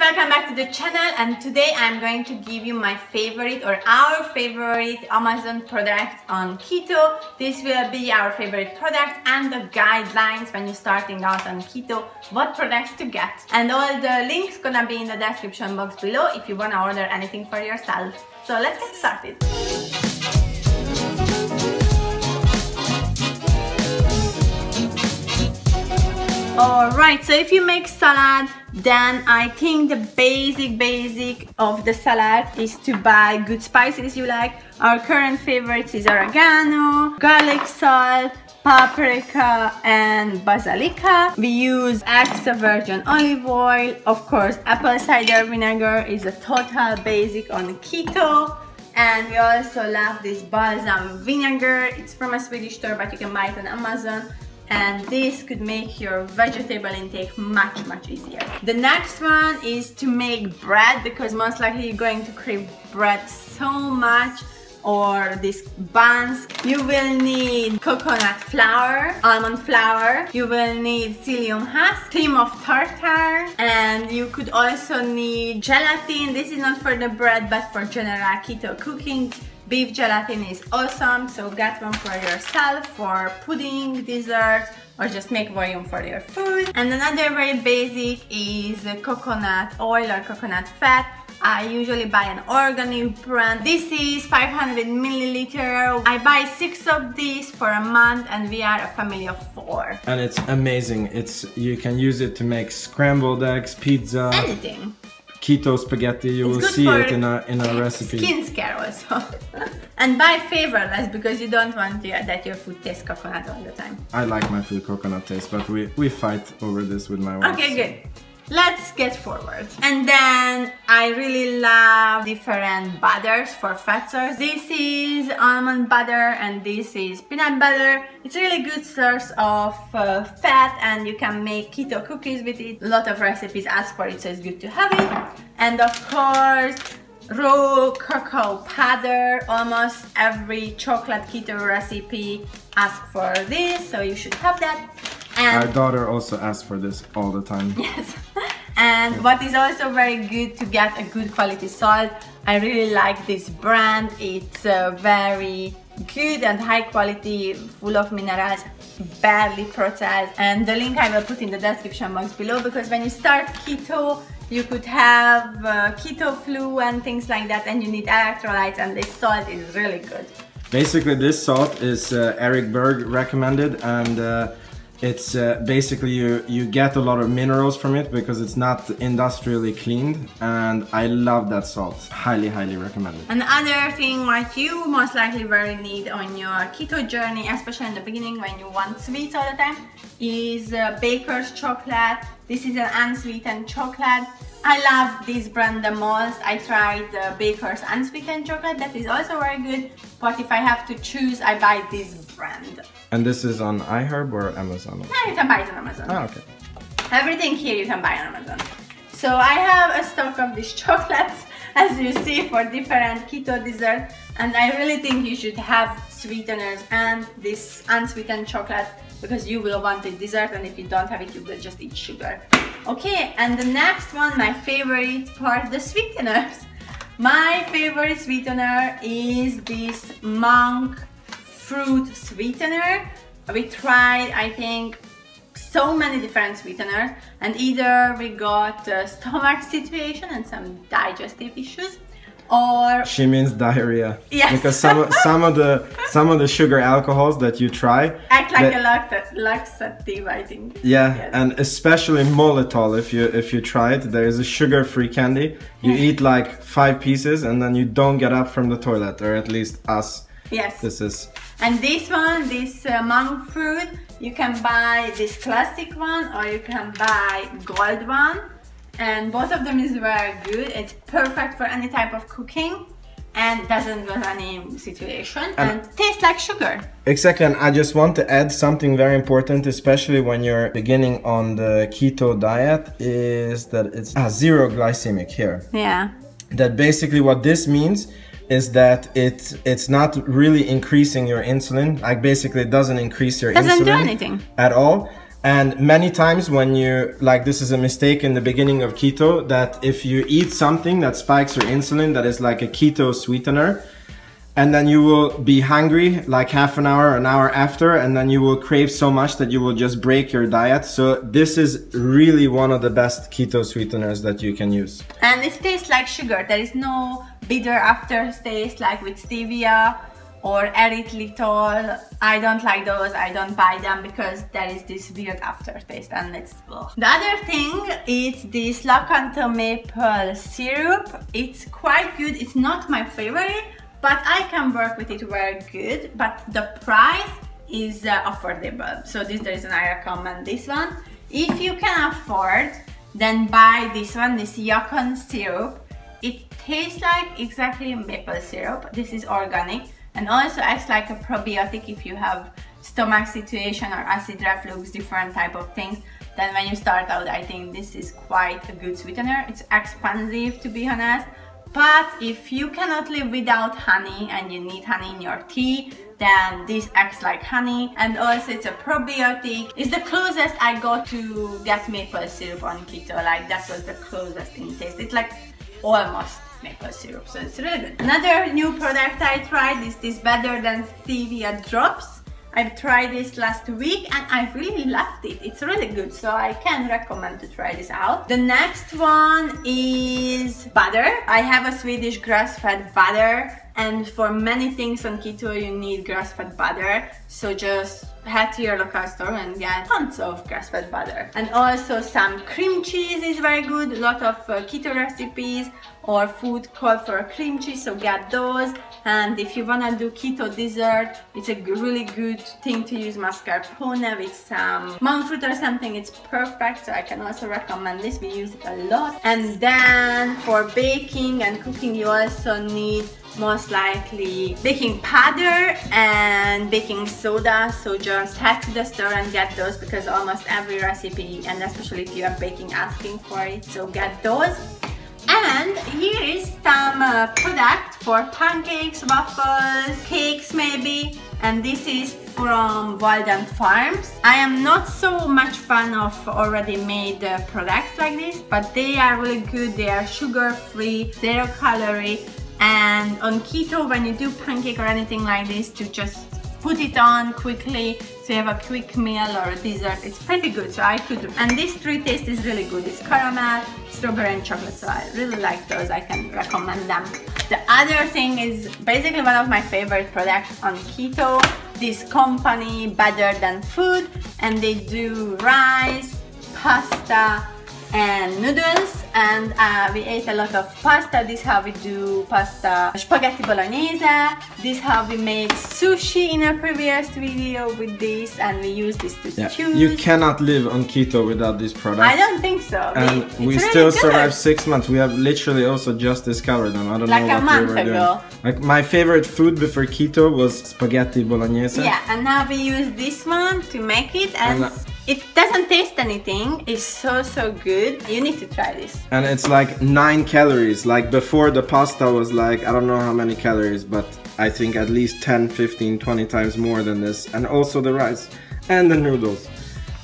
welcome back to the channel, and today I'm going to give you my favorite or our favorite Amazon product on keto. This will be our favorite product and the guidelines when you're starting out on keto, what products to get. And all the links gonna be in the description box below if you wanna order anything for yourself. So let's get started. Alright, so if you make salad, then I think the basic of the salad is to buy good spices you like. Our current favorites is oregano, garlic salt, paprika and basilica. We use extra virgin olive oil. Of course, apple cider vinegar is a total basic on keto. And we also love this balsam vinegar. It's from a Swedish store, but you can buy it on Amazon. And this could make your vegetable intake much easier. The next one is to make bread, because most likely you're going to crave bread so much, or these buns. You will need coconut flour, almond flour, you will need psyllium husk, cream of tartar, and you could also need gelatin. This is not for the bread but for general keto cooking. Beef gelatin is awesome, so get one for yourself for pudding, dessert, or just make volume for your food. And another very basic is coconut oil or coconut fat. I usually buy an organic brand. This is 500 milliliter. I buy 6 of these for a month, and we are a family of 4. And it's amazing. You can use it to make scrambled eggs, pizza, anything. Keto spaghetti, you will see it in a recipe. Skin care also. And buy flavorless, because you don't want that your food tastes coconut all the time. I like my food coconut taste, but we fight over this with my wife. Okay, good. Let's get forward. And then I really love different butters for fat source. This is almond butter and this is peanut butter. It's a really good source of fat, and you can make keto cookies with it. A lot of recipes ask for it, so it's good to have it. And of course, raw cacao powder. Almost every chocolate keto recipe asks for this, so you should have that. And our daughter also asks for this all the time. Yes. And what is also very good to get a good quality salt. I really like this brand. It's very good and high quality, full of minerals, barely processed. And the link I will put in the description box below, because when you start keto, you could have keto flu and things like that, and you need electrolytes, and this salt is really good. Basically, this salt is Eric Berg recommended, and it's basically you get a lot of minerals from it because it's not industrially cleaned, and I love that salt. Highly recommended. Another thing what you most likely very need on your keto journey, especially in the beginning when you want sweets all the time, is Baker's chocolate. This is an unsweetened chocolate. I love this brand the most. I tried the Baker's unsweetened chocolate, that is also very good, but if I have to choose, I buy this brand. And this is on iHerb or Amazon? Yeah, you can buy it on Amazon. Oh, okay. Everything here you can buy on Amazon. So I have a stock of these chocolates, as you see, for different keto dessert, and I really think you should have sweeteners and this unsweetened chocolate, because you will want a dessert, and if you don't have it, you will just eat sugar. Okay, and the next one, my favorite part, the sweeteners. My favorite sweetener is this monk fruit sweetener. We tried, I think, so many different sweeteners, and either we got a stomach situation and some digestive issues, or she means diarrhea. Yes. Because some of the sugar alcohols that you try act like a laxative, I think. Yeah, yes. And especially molitol. If you try it, there is a sugar-free candy. You eat like 5 pieces and then you don't get up from the toilet, or at least us. Yes. This is. And this one, this monk fruit, you can buy this classic one or you can buy gold one. And both of them is very good. It's perfect for any type of cooking and doesn't cause any situation and tastes like sugar. Exactly, and I just want to add something very important, especially when you're beginning on the keto diet, is that it's zero glycemic here. Yeah. That basically what this means is that it's not really increasing your insulin. Like basically it doesn't increase your insulin. Doesn't do anything at all. And many times when you, like, this is a mistake in the beginning of keto, that if you eat something that spikes your insulin, that is like a keto sweetener, and then you will be hungry like half an hour after, and then you will crave so much that you will just break your diet. So this is really one of the best keto sweeteners that you can use. And it tastes like sugar. There is no bitter aftertaste like with stevia or erythritol. I don't like those, I don't buy them because there is this weird aftertaste and it's ugh. The other thing is this Lakanto maple syrup. It's quite good, it's not my favorite, but I can work with it very good, but the price is affordable. So this is the reason I recommend this one. If you can afford, then buy this one, this Yukon syrup. It tastes like exactly maple syrup. This is organic and also acts like a probiotic if you have stomach situation or acid reflux, different type of things. Then when you start out, I think this is quite a good sweetener. It's expensive, to be honest, but if you cannot live without honey and you need honey in your tea, then this acts like honey. And also it's a probiotic. It's the closest I got to get maple syrup on keto. Like that was the closest in taste. It's like almost maple syrup, so it's really good. Another new product I tried is this Better Than Stevia drops. I tried this last week and I really loved it. It's really good, so I can recommend to try this out. The next one is butter. I have a Swedish grass-fed butter, and for many things on keto you need grass-fed butter, so just head to your local store and get tons of grass-fed butter. And also some cream cheese is very good. A lot of keto recipes or food call for cream cheese, so get those. And if you wanna do keto dessert, it's a really good thing to use mascarpone with some monk fruit or something. It's perfect, so I can also recommend this. We use it a lot. And then for baking and cooking, you also need most likely baking powder and baking soda, so just head to the store and get those because almost every recipe, and especially if you are baking, asking for it, so get those. And here is some product for pancakes, waffles, cakes maybe, and this is from Walden Farms. I am not so much fan of already made products like this, but they are really good. They are sugar free, 0 calorie, and on keto when you do pancake or anything like this, to just put it on quickly so you have a quick meal or a dessert, it's pretty good, so I could. And this three taste is really good. It's caramel, strawberry and chocolate, so I really like those. I can recommend them. The other thing is basically one of my favorite products on keto. This company Better Than Food, and they do rice, pasta and noodles, and we ate a lot of pasta. This is how we do pasta spaghetti bolognese. This is how we made sushi in a previous video with this, and we use this to choose. You cannot live on keto without this product. I don't think so. And we still survived 6 months. We have literally also just discovered them. I don't know what we were doing. Like my favorite food before keto was spaghetti bolognese. Yeah, and now we use this one to make it, and it doesn't taste anything. It's so good. You need to try this. And it's like 9 calories. Like before, the pasta was like, I don't know how many calories, but I think at least 10, 15, 20 times more than this. And also the rice and the noodles.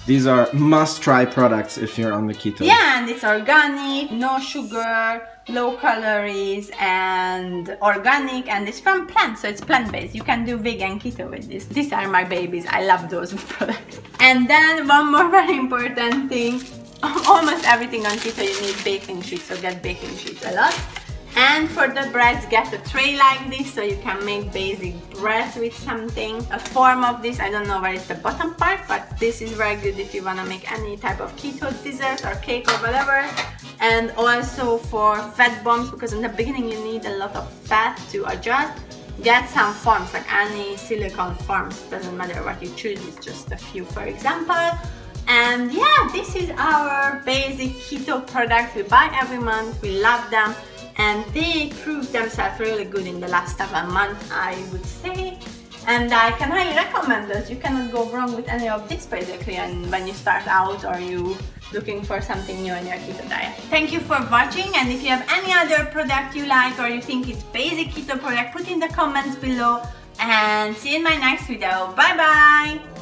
These are must-try products if you're on the keto. Yeah, and it's organic, no sugar, low calories, and organic, and it's from plants, so it's plant-based. You can do vegan keto with this. These are my babies. I love those products. And then one more very important thing. Almost everything on keto you need baking sheets, so get baking sheets a lot. And for the breads, get a tray like this so you can make basic breads with something. A form of this, I don't know where is the bottom part, but this is very good if you want to make any type of keto dessert or cake or whatever. And also for fat bombs, because in the beginning you need a lot of fat to adjust. Get some forms, like any silicone forms, doesn't matter what you choose, it's just a few for example. And yeah, this is our basic keto product we buy every month. We love them, and they proved themselves really good in the last 7 months, I would say. And I can highly recommend those. You cannot go wrong with any of this basically, and when you start out or you looking for something new in your keto diet. Thank you for watching, and if you have any other product you like or you think it's basic keto product, put in the comments below, and see you in my next video. Bye bye!